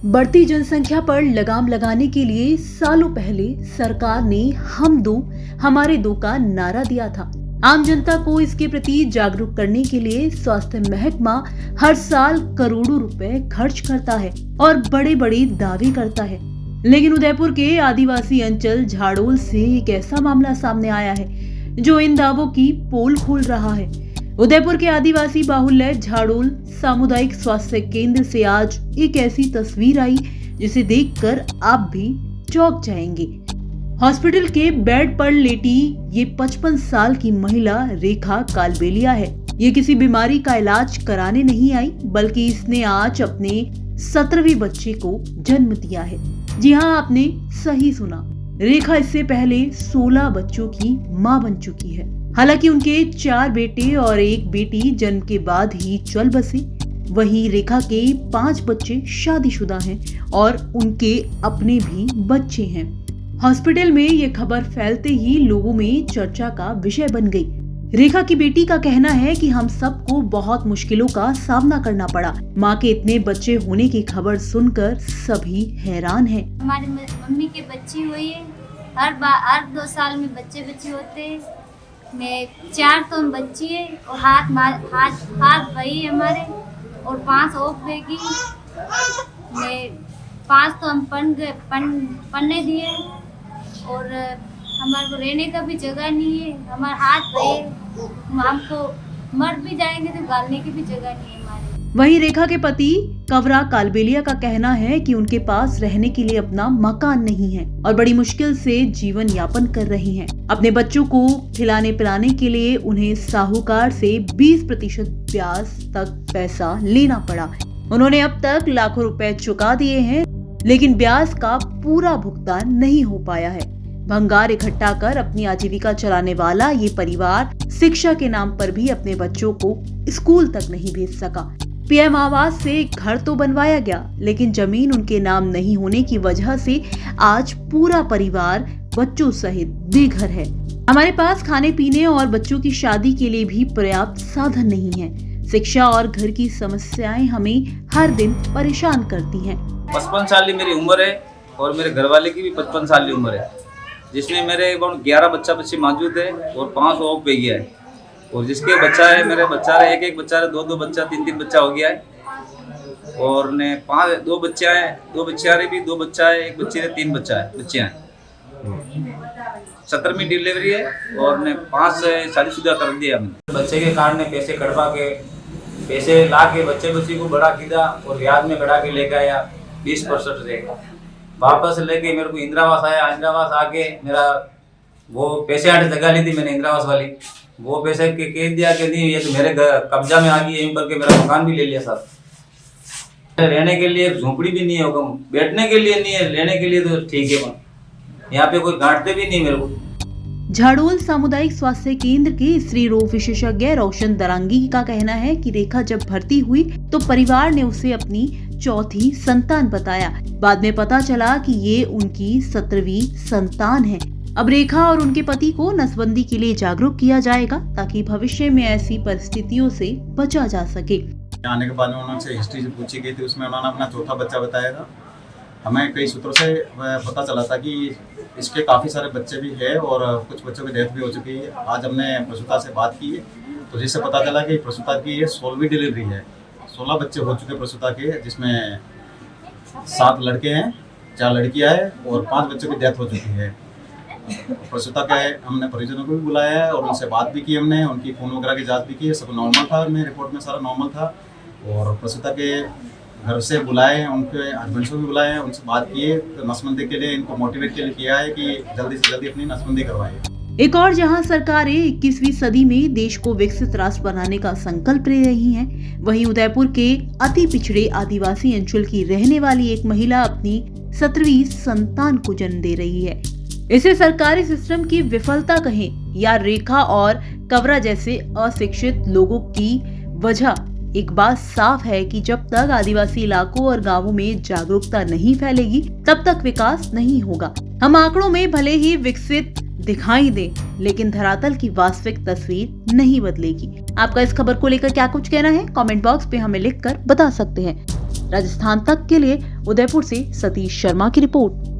बढ़ती जनसंख्या पर लगाम लगाने के लिए सालों पहले सरकार ने हम दो हमारे दो का नारा दिया था। आम जनता को इसके प्रति जागरूक करने के लिए स्वास्थ्य महकमा हर साल करोड़ों रुपए खर्च करता है और बड़े बड़े दावे करता है। लेकिन उदयपुर के आदिवासी अंचल झाड़ोल से एक ऐसा मामला सामने आया है जो इन दावों की पोल खोल रहा है। उदयपुर के आदिवासी बाहुल्य झाड़ोल सामुदायिक स्वास्थ्य केंद्र से आज एक ऐसी तस्वीर आई जिसे देखकर आप भी चौंक जाएंगे। हॉस्पिटल के बेड पर लेटी ये 55 साल की महिला रेखा कालबेलिया है। ये किसी बीमारी का इलाज कराने नहीं आई, बल्कि इसने आज अपने 17वें बच्चे को जन्म दिया है। जी हाँ, आपने सही सुना, रेखा इससे पहले 16 बच्चों की मां बन चुकी है। हालांकि उनके 4 बेटे और 1 बेटी जन्म के बाद ही चल बसे। वहीं रेखा के 5 बच्चे शादीशुदा हैं और उनके अपने भी बच्चे हैं। हॉस्पिटल में ये खबर फैलते ही लोगों में चर्चा का विषय बन गई। रेखा की बेटी का कहना है कि हम सबको बहुत मुश्किलों का सामना करना पड़ा। मां के इतने बच्चे होने की खबर सुनकर सभी हैरान हैं। हमारी मम्मी के बच्ची हुई है, हर 2 साल में बच्चे होते हैं। मैं 4 तो बच्ची है और हाथ भाई है हमारे और 5 और बेगी। मैं 5 तो हम पढ़ने दिए और हमारे को रहने का भी जगह नहीं है। हमारे हाथ भाई, हमको मर भी जाएंगे तो गालने की भी जगह नहीं है हमारे। वहीं रेखा के पति कवरा कालबेलिया का कहना है कि उनके पास रहने के लिए अपना मकान नहीं है और बड़ी मुश्किल से जीवन यापन कर रही हैं। अपने बच्चों को खिलाने पिलाने के लिए उन्हें साहूकार से 20% ब्याज तक पैसा लेना पड़ा। उन्होंने अब तक लाखों रुपए चुका दिए हैं, लेकिन ब्याज का पूरा भुगतान नहीं हो पाया है। भंगार इकट्ठा कर अपनी आजीविका चलाने वाला ये परिवार शिक्षा के नाम पर भी अपने बच्चों को स्कूल तक नहीं भेज सका। पीएम आवास से घर तो बनवाया गया, लेकिन जमीन उनके नाम नहीं होने की वजह से आज पूरा परिवार बच्चों सहित बेघर है। हमारे पास खाने पीने और बच्चों की शादी के लिए भी पर्याप्त साधन नहीं है। शिक्षा और घर की समस्याएं हमें हर दिन परेशान करती हैं। 55 साल की मेरी उम्र है और मेरे घर वाले की भी 55 साल की उम्र है, जिसमें मेरे 11 बच्चे मौजूद है और 5 और पे गया है। और जिसके बच्चा है, मेरे बच्चा है, एक बच्चा है, 2 बच्चा, 3 बच्चा हो गया है। और ने 2 बच्चे हैं, 2 बच्चे भी, 2 बच्चा है, 1 बच्चे है, 3 बच्चे हैं। 17वीं डिलीवरी है और ने 5 शादीशुदा कर दिया हमने। बच्चे के कारण पैसे कटवा के पैसे ला के बच्ची को बड़ा किया और ब्याज में बढ़ा के लेके आया 20% से। वापस लेके मेरे को इंदिरावास आया। इंदिरावास आके मेरा वो पैसे आने जगह ली थी मैंने इंदिरावास वाली, वो पैसे के कह दिया कि नहीं ये तो मेरे कब्जा में आ गई, यहीं पर के मेरा मकान भी ले लिया साहब। रहने के लिए झोपड़ी भी नहीं है, बैठने के लिए नहीं है, लेने के लिए तो ठीक है, यहाँ पे कोई गांठते भी नहीं मेरे को। झाड़ोल सामुदायिक स्वास्थ्य केंद्र के स्त्री रोग विशेषज्ञ रोशन दरांगी का कहना है कि रेखा जब भर्ती हुई तो परिवार ने उसे अपनी 4थी संतान बताया। बाद में पता चला कि ये उनकी 17वीं संतान है। अब रेखा और उनके पति को नसबंदी के लिए जागरूक किया जाएगा ताकि भविष्य में ऐसी परिस्थितियों से बचा जा सके। आने के बाद में उन्होंने हिस्ट्री पूछी गई थी, उसमें उन्होंने अपना 4था बच्चा बताया था। हमें कई सूत्रों से पता चला था कि इसके काफ़ी सारे बच्चे भी हैं और कुछ बच्चों की डेथ भी हो चुकी है। आज हमने प्रसूता से बात की है तो जिससे पता चला कि प्रसूता की ये 16वीं डिलीवरी है। 16 बच्चे हो चुके प्रसूता के, जिसमें 7 लड़के हैं, 4 लड़कियां हैं और 5 बच्चों की डेथ हो चुकी है। प्रसूता का हमने परिजनों को भी बुलाया है और उनसे बात भी की हमने, उनकी खून वगैरह की जांच भी की है, सब नॉर्मल था। मेरी रिपोर्ट में सारा नॉर्मल था। और प्रसूता के घर से बुलाए, उनके हस्बैंड से भी बुलाए, उनसे बात की है, तो नसबंदी के लिए इनको मोटिवेट के लिए किया है कि जल्दी से जल्दी अपनी नसबंदी करवाएं। एक और जहां सरकारें 21वीं सदी में देश को विकसित राष्ट्र बनाने का संकल्प ले रही हैं, वहीं उदयपुर के अति पिछड़े आदिवासी अंचल की रहने वाली एक महिला अपनी 17वीं संतान को जन्म दे रही है। इसे सरकारी सिस्टम की विफलता कहें या रेखा और कवरा जैसे अशिक्षित लोगों की वजह, एक बात साफ है कि जब तक आदिवासी इलाकों और गांवों में जागरूकता नहीं फैलेगी तब तक विकास नहीं होगा। हम आंकड़ों में भले ही विकसित दिखाई दे, लेकिन धरातल की वास्तविक तस्वीर नहीं बदलेगी। आपका इस खबर को लेकर क्या कुछ कहना है? कमेंट बॉक्स पे हमें लिखकर बता सकते हैं। राजस्थान तक के लिए उदयपुर से सतीश शर्मा की रिपोर्ट।